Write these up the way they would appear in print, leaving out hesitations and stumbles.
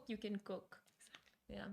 cook, you can cook. Yeah.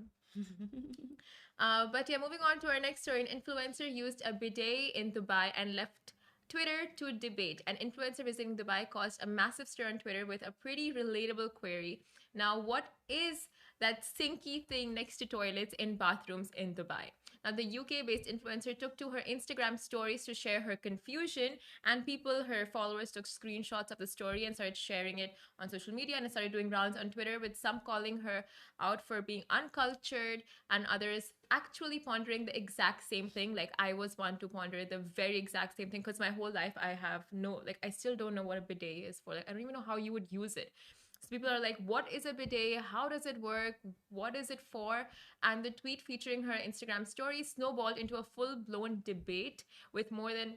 But yeah, moving on to our next story. An influencer used a bidet in Dubai and left Twitter to debate. An influencer visiting Dubai caused a massive stir on Twitter with a pretty relatable query. Now, what is that sinky thing next to toilets in bathrooms in Dubai? Now, the UK based influencer took to her Instagram stories to share her confusion, and people, her followers, took screenshots of the story and started sharing it on social media, and it started doing rounds on Twitter, with some calling her out for being uncultured and others actually pondering the exact same thing. Like, I was one to ponder the very exact same thing, because my whole life I have no, like, I still don't know what a bidet is for. Like, I don't even know how you would use it. So people are like, what is a bidet? How does it work? What is it for? And the tweet featuring her Instagram story snowballed into a full-blown debate with more than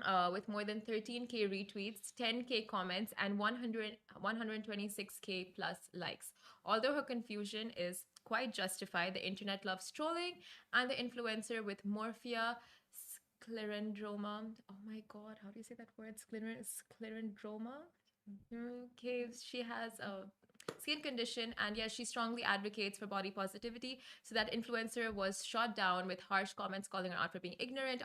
13K retweets, 10K comments, and 126K plus likes. Although her confusion is quite justified, the internet loves trolling, and the influencer with morphia sclerendroma. Oh my god, how do you say that word? Sclerendroma? Okay, she has a skin condition, and yes, she strongly advocates for body positivity. So that influencer was shot down with harsh comments calling her out for being ignorant,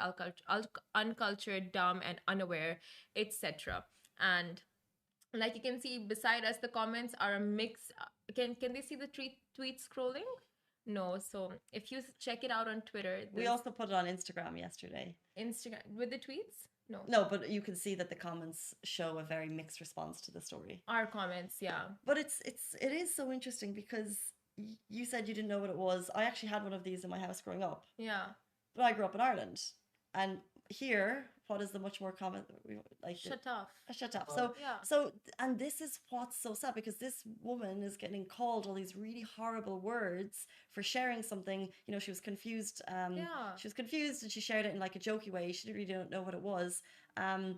uncultured, dumb, and unaware, etc. And like you can see beside us, the comments are a mix. Can they see the tweet scrolling? No. So if you check it out on Twitter, we also put it on Instagram yesterday. Instagram with the tweets. No. No, but you can see that the comments show a very mixed response to the story. Our comments, yeah. But it is so interesting because you said you didn't know what it was. I actually had one of these in my house growing up. Yeah. But I grew up in Ireland, and here, what is the much more common, like, shut off. Shut up. And this is what's so sad, because this woman is getting called all these really horrible words for sharing something. You know, she was confused. She was confused, and she shared it in like a jokey way. She really didn't know what it was. Who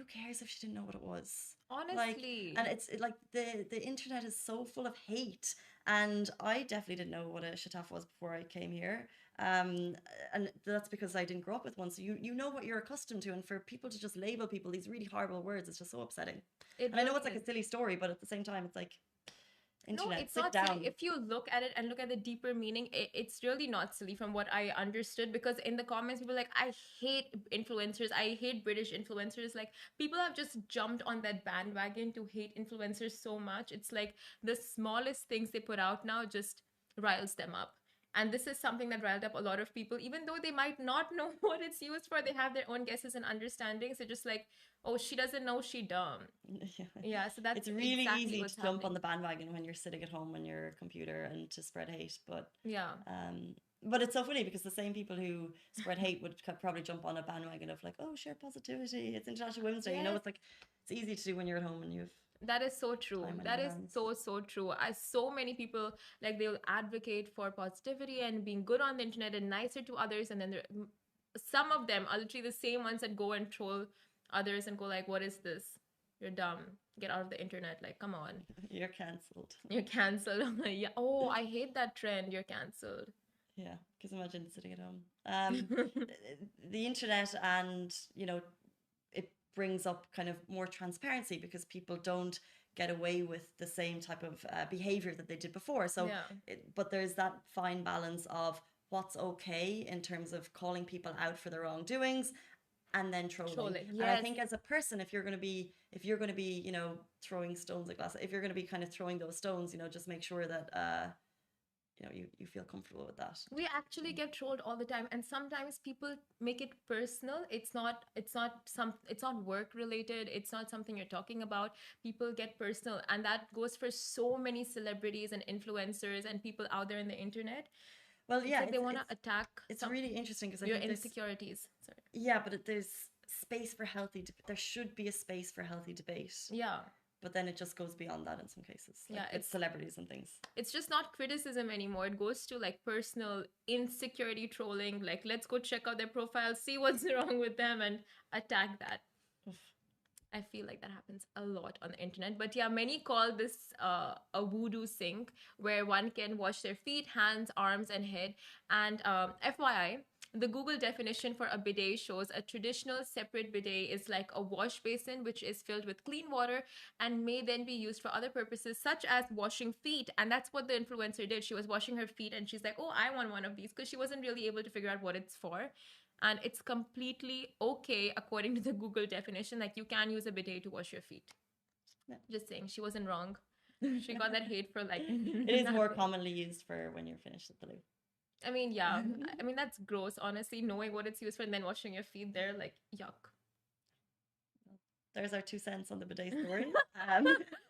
cares if she didn't know what it was? Honestly. And it's like the internet is so full of hate, and I definitely didn't know what a shataf was before I came here. And that's because I didn't grow up with one. So you know what you're accustomed to, and for people to just label people these really horrible words, it's just so upsetting. And I know it's like a silly story, but at the same time, it's like, internet, no, it's sit not down. Silly. If you look at it and look at the deeper meaning, it's really not silly from what I understood. Because in the comments, people are like, I hate influencers. I hate British influencers. Like, people have just jumped on that bandwagon to hate influencers so much. It's like the smallest things they put out now just riles them up. And this is something that riled up a lot of people, even though they might not know what it's used for. They have their own guesses and understandings. They're just like, oh, she doesn't know, she dumb. Yeah, so that's it's really exactly easy what's to jump happening on the bandwagon when you're sitting at home on your computer and to spread hate. But yeah, but it's so funny because the same people who spread hate would probably jump on a bandwagon of like, oh, share positivity. It's International Women's Day. You know, it's like, it's easy to do when you're at home and you've. That is so true. That is so true. So many people, like, they'll advocate for positivity and being good on the internet and nicer to others, and then some of them are literally the same ones that go and troll others and go like, what is this? You're dumb. Get out of the internet. Like, come on. You're cancelled. You're cancelled. Yeah. Oh, I hate that trend. You're cancelled. Yeah, because imagine sitting at home. The internet, and you know, it brings up kind of more transparency because people don't get away with the same type of behavior that they did before. So, but there's that fine balance of what's okay in terms of calling people out for their wrongdoings, and then trolling. Yes. And I think as a person, if you're going to be, you know, throwing stones at glass, if you're going to be kind of throwing those stones, you know, just make sure that you know, you feel comfortable with that. We actually get trolled all the time, and sometimes people make it personal. It's not work related. It's not something you're talking about. People get personal, and that goes for so many celebrities and influencers and people out there in the internet. Well, yeah, like they want to attack. It's really interesting because your insecurities. Sorry. Yeah, but there's space for there should be a space for healthy debate. Yeah. But then it just goes beyond that in some cases. Like, it's celebrities and things. It's just not criticism anymore. It goes to like personal insecurity trolling. Like, let's go check out their profile, see what's wrong with them, and attack that. I feel like that happens a lot on the internet. But yeah, many call this a voodoo sink where one can wash their feet, hands, arms, and head. And FYI, The Google definition for a bidet shows a traditional separate bidet is like a wash basin which is filled with clean water and may then be used for other purposes such as washing feet. And that's what the influencer did. She was washing her feet and she's like, oh, I want one of these, because she wasn't really able to figure out what it's for. And it's completely okay according to the Google definition. Like, you can use a bidet to wash your feet. Yeah. Just saying, she wasn't wrong. She got that hate for like It is more nothing. commonly used for when you're finished at the loo. I mean, yeah. I mean, that's gross, honestly, knowing what it's used for and then washing your feet there, like, yuck. There's our 2 cents on the bidet story.